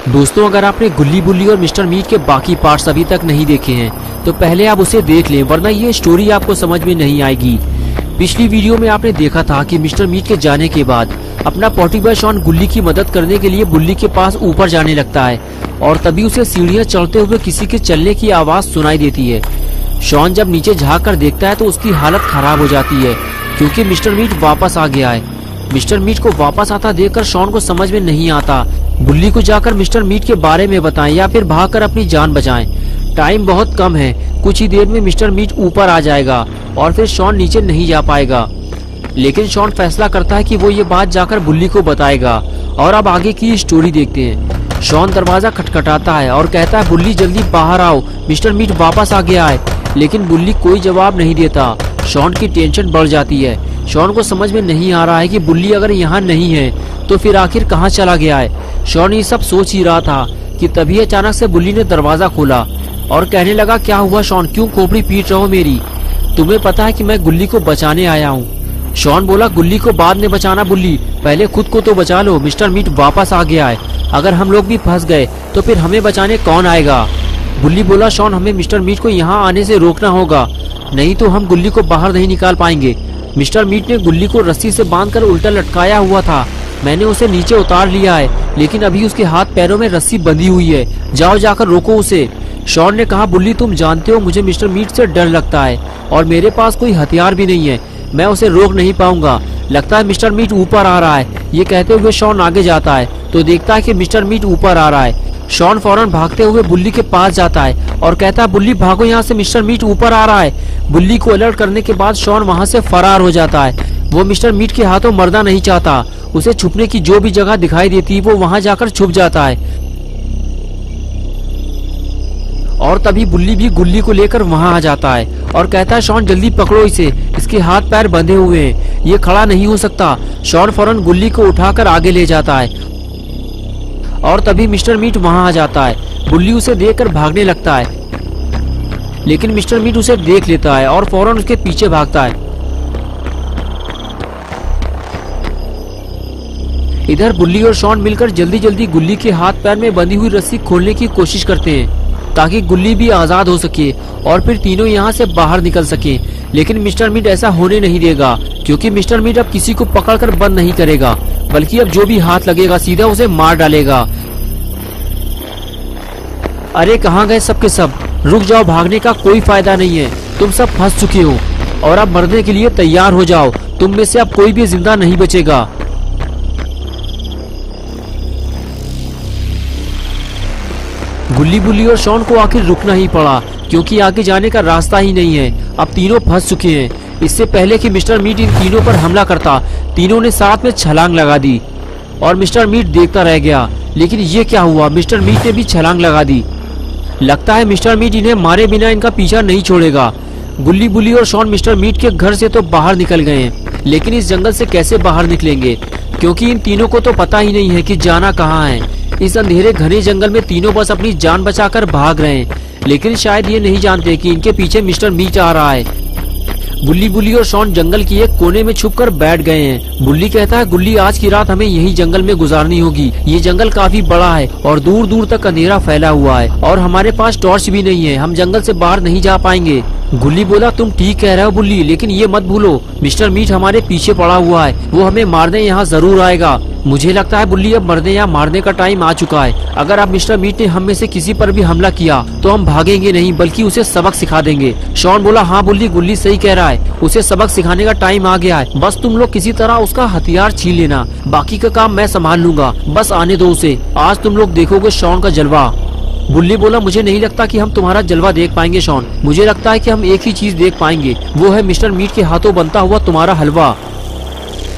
दोस्तों, अगर आपने गुल्ली बुल्ली और मिस्टर मीट के बाकी पार्ट्स अभी तक नहीं देखे हैं तो पहले आप उसे देख लें, वरना ये स्टोरी आपको समझ में नहीं आएगी। पिछली वीडियो में आपने देखा था कि मिस्टर मीट के जाने के बाद अपना पॉटी बॉय शॉन गुल्ली की मदद करने के लिए बुल्ली के पास ऊपर जाने लगता है और तभी उसे सीढ़ियां चढ़ते हुए किसी के चलने की आवाज सुनाई देती है। शॉन जब नीचे झाँक कर देखता है तो उसकी हालत खराब हो जाती है क्योंकि मिस्टर मीट वापस आ गया है। मिस्टर मीट को वापस आता देखकर शॉन को समझ में नहीं आता बुल्ली को जाकर मिस्टर मीट के बारे में बताएं या फिर भागकर अपनी जान बचाएं। टाइम बहुत कम है, कुछ ही देर में मिस्टर मीट ऊपर आ जाएगा और फिर शॉन नीचे नहीं जा पाएगा। लेकिन शॉन फैसला करता है कि वो ये बात जाकर बुल्ली को बताएगा। और अब आगे की स्टोरी देखते हैं। शॉन दरवाजा खटखटाता है और कहता है बुल्ली जल्दी बाहर आओ, मिस्टर मीट वापस आ गया है। लेकिन बुल्ली कोई जवाब नहीं देता। शॉन की टेंशन बढ़ जाती है। शॉन को समझ में नहीं आ रहा है कि बुल्ली अगर यहाँ नहीं है तो फिर आखिर कहाँ चला गया है। शॉन ये सब सोच ही रहा था कि तभी अचानक से बुल्ली ने दरवाजा खोला और कहने लगा, क्या हुआ शॉन, क्यों खोपड़ी पीट रहे हो मेरी? तुम्हें पता है कि मैं गुल्ली को बचाने आया हूँ। शॉन बोला, गुल्ली को बाद में बचाना बुल्ली, पहले खुद को तो बचा लो। मिस्टर मीट वापस आ गया है, अगर हम लोग भी फंस गए तो फिर हमें बचाने कौन आएगा? बुल्ली बोला, शॉन हमें मिस्टर मीट को यहाँ आने से रोकना होगा, नहीं तो हम गुल्ली को बाहर नहीं निकाल पाएंगे। मिस्टर मीट ने गुल्ली को रस्सी से बांधकर उल्टा लटकाया हुआ था, मैंने उसे नीचे उतार लिया है, लेकिन अभी उसके हाथ पैरों में रस्सी बंधी हुई है, जाओ जाकर रोको उसे। शॉन ने कहा, बुल्ली तुम जानते हो मुझे मिस्टर मीट से डर लगता है और मेरे पास कोई हथियार भी नहीं है, मैं उसे रोक नहीं पाऊंगा, लगता है मिस्टर मीट ऊपर आ रहा है। ये कहते हुए शॉन आगे जाता है तो देखता है कि मिस्टर मीट ऊपर आ रहा है। शॉन फौरन भागते हुए बुल्ली के पास जाता है और कहता है, बुल्ली भागो यहाँ से, मिस्टर मीट ऊपर आ रहा है। बुल्ली को अलर्ट करने के बाद शॉन वहाँ से फरार हो जाता है। वो मिस्टर मीट के हाथों मरना नहीं चाहता, उसे छुपने की जो भी जगह दिखाई देती वो वहाँ जाकर छुप जाता है। और तभी बुल्ली भी गुल्ली को लेकर वहाँ आ जाता है और कहता है, शॉन जल्दी पकड़ो इसे, इसके हाथ पैर बंधे हुए हैं, ये खड़ा नहीं हो सकता। शॉन फौरन गुल्ली को उठाकर आगे ले जाता है और तभी मिस्टर मीट वहाँ आ जाता है। बुल्ली उसे देखकर भागने लगता है, लेकिन मिस्टर मीट उसे देख लेता है और फौरन उसके पीछे भागता है। इधर बुल्ली और शॉन मिलकर जल्दी जल्दी गुल्ली के हाथ पैर में बंधी हुई रस्सी खोलने की कोशिश करते हैं ताकि गुल्ली भी आजाद हो सके और फिर तीनों यहाँ से बाहर निकल सके। लेकिन मिस्टर मीट ऐसा होने नहीं देगा क्योंकि मिस्टर मीट अब किसी को पकड़कर बंद नहीं करेगा, बल्कि अब जो भी हाथ लगेगा सीधा उसे मार डालेगा। अरे कहाँ गए सबके सब, रुक जाओ, भागने का कोई फायदा नहीं है, तुम सब फंस चुके हो और अब मरने के लिए तैयार हो जाओ, तुम में से अब कोई भी जिंदा नहीं बचेगा। गुल्ली बुल्ली और शॉन को आखिर रुकना ही पड़ा क्योंकि आगे जाने का रास्ता ही नहीं है, अब तीनों फंस चुके हैं। इससे पहले कि मिस्टर मीट इन तीनों पर हमला करता, तीनों ने साथ में छलांग लगा दी और मिस्टर मीट देखता रह गया। लेकिन ये क्या हुआ, मिस्टर मीट ने भी छलांग लगा दी। लगता है मिस्टर मीट इन्हें मारे बिना इनका पीछा नहीं छोड़ेगा। गुल्ली बुल्ली और शॉन मिस्टर मीट के घर से तो बाहर निकल गए हैं, लेकिन इस जंगल से कैसे बाहर निकलेंगे क्योंकि इन तीनों को तो पता ही नहीं है कि जाना कहाँ है। इस अंधेरे घने जंगल में तीनों बस अपनी जान बचाकर भाग रहे हैं, लेकिन शायद ये नहीं जानते कि इनके पीछे मिस्टर मीट आ रहा है। बुल्ली बुल्ली और शॉन जंगल की एक कोने में छुपकर बैठ गए हैं। बुल्ली कहता है, गुल्ली आज की रात हमें यही जंगल में गुजारनी होगी, ये जंगल काफी बड़ा है और दूर दूर तक अंधेरा फैला हुआ है और हमारे पास टॉर्च भी नहीं है, हम जंगल से बाहर नहीं जा पाएंगे। गुल्ली बोला, तुम ठीक कह रहे हो बुल्ली, लेकिन ये मत भूलो मिस्टर मीट हमारे पीछे पड़ा हुआ है, वो हमें मारने यहाँ जरूर आएगा। मुझे लगता है बुल्ली अब मरने या मारने का टाइम आ चुका है। अगर अब मिस्टर मीट ने हम में से किसी पर भी हमला किया तो हम भागेंगे नहीं बल्कि उसे सबक सिखा देंगे। शॉन बोला, हाँ बुल्ली, गुल्ली सही कह रहा है, उसे सबक सिखाने का टाइम आ गया है, बस तुम लोग किसी तरह उसका हथियार छीन लेना, बाकी का काम मैं संभाल लूंगा, बस आने दो उसे, आज तुम लोग देखोगे शॉन का जलवा। बुल्ली बोला, मुझे नहीं लगता कि हम तुम्हारा जलवा देख पाएंगे शॉन, मुझे लगता है कि हम एक ही चीज देख पाएंगे, वो है मिस्टर मीट के हाथों बनता हुआ तुम्हारा हलवा।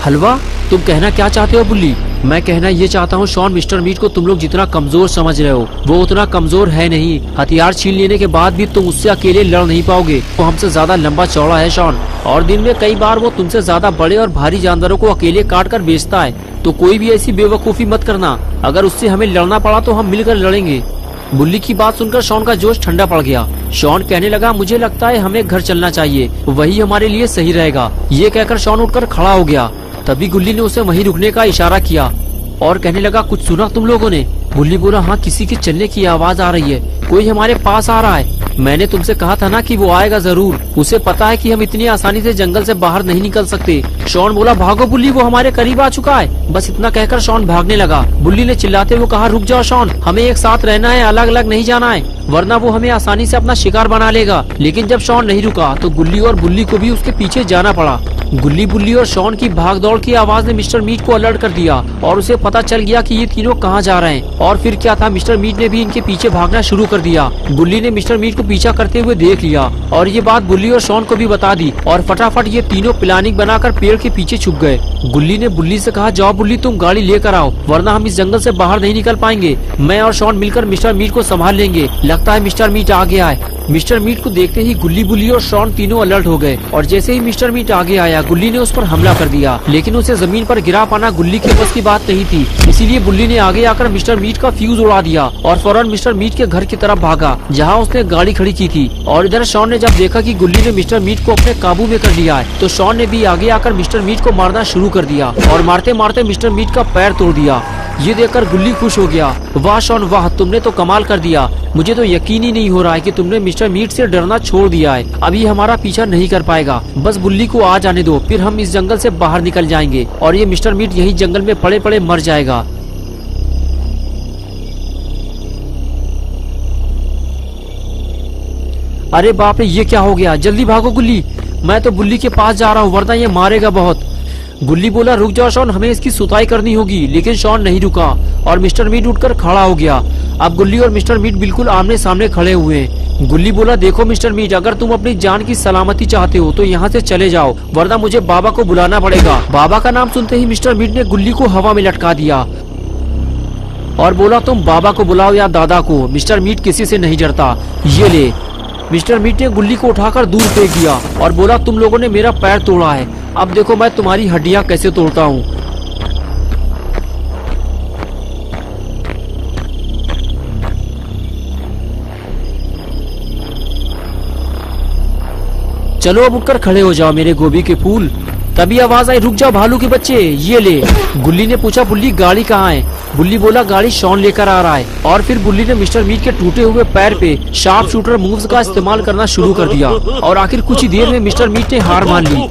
हलवा? तुम कहना क्या चाहते हो बुल्ली? मैं कहना ये चाहता हूँ शॉन, मिस्टर मीट को तुम लोग जितना कमजोर समझ रहे हो वो उतना कमजोर है नहीं, हथियार छीन लेने के बाद भी तुम उससे अकेले लड़ नहीं पाओगे, वो हमसे ज्यादा लंबा चौड़ा है शॉन, और दिन में कई बार वो तुमसे ज्यादा बड़े और भारी जानवरों को अकेले काट कर बेचता है, तो कोई भी ऐसी बेवकूफी मत करना, अगर उससे हमें लड़ना पड़ा तो हम मिलकर लड़ेंगे। बुल्ली की बात सुनकर शॉन का जोश ठंडा पड़ गया। शॉन कहने लगा, मुझे लगता है हमें घर चलना चाहिए, वही हमारे लिए सही रहेगा। ये कहकर शॉन उठकर खड़ा हो गया। तभी गुल्ली ने उसे वहीं रुकने का इशारा किया और कहने लगा, कुछ सुना तुम लोगों ने? बुल्ली बोला, हाँ किसी के चलने की आवाज आ रही है, कोई हमारे पास आ रहा है। मैंने तुमसे कहा था ना कि वो आएगा जरूर, उसे पता है कि हम इतनी आसानी से जंगल से बाहर नहीं निकल सकते। शॉन बोला, भागो बुल्ली, वो हमारे करीब आ चुका है। बस इतना कहकर शॉन भागने लगा। बुल्ली ने चिल्लाते हुए कहा, रुक जाओ शॉन, हमें एक साथ रहना है, अलग अलग नहीं जाना है, वरना वो हमें आसानी से अपना शिकार बना लेगा। लेकिन जब शॉन नहीं रुका तो गुल्ली और बुल्ली को भी उसके पीछे जाना पड़ा। गुल्ली, बुल्ली और शॉन की भागदौड़ की आवाज ने मिस्टर मीट को अलर्ट कर दिया और उसे पता चल गया कि ये तीनों कहाँ जा रहे हैं। और फिर क्या था, मिस्टर मीट ने भी इनके पीछे भागना शुरू कर दिया। गुल्ली ने मिस्टर मीट को पीछा करते हुए देख लिया और ये बात बुल्ली और शॉन को भी बता दी और फटाफट ये तीनों प्लानिंग बनाकर पेड़ के पीछे छुप गए। गुल्ली ने बुल्ली से कहा, जाओ बुल्ली, तुम गाड़ी लेकर आओ, वरना हम इस जंगल से बाहर नहीं निकल पाएंगे। मैं और शॉन मिलकर मिस्टर मीट को संभाल लेंगे। लगता है मिस्टर मीट आ गया है। मिस्टर मीट को देखते ही गुल्ली, बुल्ली और शॉन तीनों अलर्ट हो गए और जैसे ही मिस्टर मीट आगे आया, गुल्ली ने उस पर हमला कर दिया। लेकिन उसे जमीन पर गिरा पाना गुल्ली के बस की बात नहीं थी, इसीलिए बुल्ली ने आगे आकर मिस्टर मीट का फ्यूज उड़ा दिया और फौरन मिस्टर मीट के घर की तरफ भागा जहाँ उसने गाड़ी खड़ी की थी। और इधर शॉन ने जब देखा कि गुल्ली ने मिस्टर मीट को अपने काबू में कर लिया है, तो शॉन ने भी आगे आकर मिस्टर मीट को मारना शुरू कर दिया और मारते मारते मिस्टर मीट का पैर तोड़ दिया। ये देखकर गुल्ली खुश हो गया। वाह शॉन वाह, तुमने तो कमाल कर दिया। मुझे तो यकीन ही नहीं हो रहा है कि तुमने मिस्टर मीट से डरना छोड़ दिया है। अभी हमारा पीछा नहीं कर पाएगा। बस बुल्ली को आ जाने दो, फिर हम इस जंगल से बाहर निकल जाएंगे और ये मिस्टर मीट यही जंगल में पड़े पड़े मर जाएगा। अरे बाप रे, ये क्या हो गया? जल्दी भागो गुल्ली, मैं तो बुल्ली के पास जा रहा हूँ, वरना ये मारेगा बहुत। गुल्ली बोला, रुक जाओ शॉन, हमें इसकी सुताई करनी होगी। लेकिन शॉन नहीं रुका और मिस्टर मीट उठकर खड़ा हो गया। अब गुल्ली और मिस्टर मीट बिल्कुल आमने सामने खड़े हुए हैं। गुल्ली बोला, देखो मिस्टर मीट, अगर तुम अपनी जान की सलामती चाहते हो तो यहाँ से चले जाओ, वरना मुझे बाबा को बुलाना पड़ेगा। बाबा का नाम सुनते ही मिस्टर मीट ने गुल्ली को हवा में लटका दिया और बोला, तुम बाबा को बुलाओ या दादा को, मिस्टर मीट किसी से नहीं डरता। ये ले। मिस्टर मीट ने गुल्ली को उठाकर दूर फेंक दिया और बोला, तुम लोगों ने मेरा पैर तोड़ा है, अब देखो मैं तुम्हारी हड्डियां कैसे तोड़ता हूँ। चलो अब उठकर खड़े हो जाओ मेरे गोभी के फूल। तभी आवाज आई, रुक जाओ भालू के बच्चे, ये ले। गुल्ली ने पूछा, बुल्ली गाड़ी कहाँ है? बुल्ली बोला, गाड़ी शॉन लेकर आ रहा है। और फिर बुल्ली ने मिस्टर मीट के टूटे हुए पैर पे शार्प शूटर मूव्स का इस्तेमाल करना शुरू कर दिया और आखिर कुछ ही देर में मिस्टर मीट ने हार मान ली।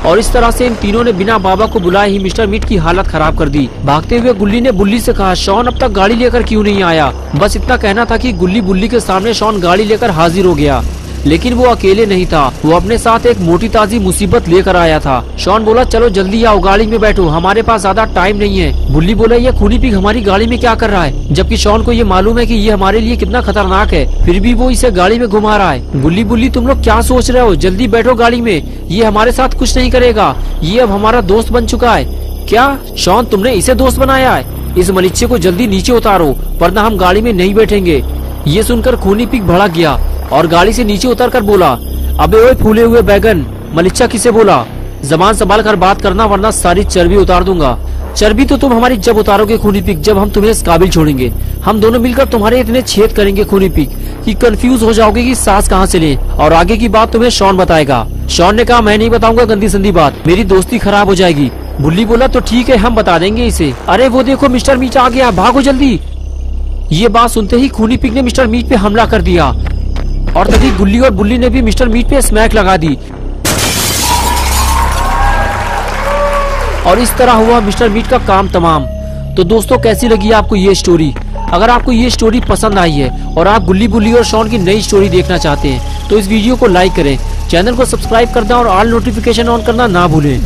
और इस तरह से इन तीनों ने बिना बाबा को बुलाए ही मिस्टर मीट की हालत खराब कर दी। भागते हुए गुल्ली ने बुल्ली से कहा, शॉन अब तक गाड़ी लेकर क्यों नहीं आया? बस इतना कहना था कि गुल्ली बुल्ली के सामने शॉन गाड़ी लेकर हाजिर हो गया। लेकिन वो अकेले नहीं था, वो अपने साथ एक मोटी ताजी मुसीबत लेकर आया था। शॉन बोला, चलो जल्दी आओ, गाड़ी में बैठो, हमारे पास ज्यादा टाइम नहीं है। बुल्ली बोला, ये खूनी पिग हमारी गाड़ी में क्या कर रहा है? जबकि शॉन को ये मालूम है कि ये हमारे लिए कितना खतरनाक है, फिर भी वो इसे गाड़ी में घुमा रहा है। गुल्ली, बुल्ली तुम लोग क्या सोच रहे हो? जल्दी बैठो गाड़ी में, ये हमारे साथ कुछ नहीं करेगा, ये अब हमारा दोस्त बन चुका है। क्या शॉन, तुमने इसे दोस्त बनाया है? इस मलिच्चे को जल्दी नीचे उतारो, वरना हम गाड़ी में नहीं बैठेंगे। ये सुनकर खूनी पिग भड़क गया और गाड़ी से नीचे उतरकर बोला, अबे ओए फूले हुए बैगन, मलिच्चा किसे बोला? जबान संभाल कर बात करना, वरना सारी चर्बी उतार दूंगा। चर्बी तो तुम हमारी जब उतारोगे खूनी पिग, जब हम तुम्हें इस काबिल छोड़ेंगे। हम दोनों मिलकर तुम्हारे इतने छेद करेंगे खूनी पिग कि कंफ्यूज हो जाओगे कि सांस कहाँ से लें, और आगे की बात तुम्हें शॉन बताएगा। शॉन ने कहा, मैं नहीं बताऊंगा गंदी संदी बात, मेरी दोस्ती खराब हो जाएगी। बुल्ली बोला, तो ठीक है, हम बता देंगे इसे। अरे वो देखो मिस्टर मीट आ गया, भागो जल्दी। ये बात सुनते ही खूनी पिग ने मिस्टर मीट पे हमला कर दिया और तभी गुल्ली और बुल्ली ने भी मिस्टर मीट पे स्मैक लगा दी और इस तरह हुआ मिस्टर मीट का काम तमाम। तो दोस्तों, कैसी लगी आपको ये स्टोरी? अगर आपको ये स्टोरी पसंद आई है और आप गुल्ली, बुल्ली और शॉन की नई स्टोरी देखना चाहते हैं तो इस वीडियो को लाइक करें, चैनल को सब्सक्राइब कर दें और ऑल नोटिफिकेशन ऑन करना ना भूलें।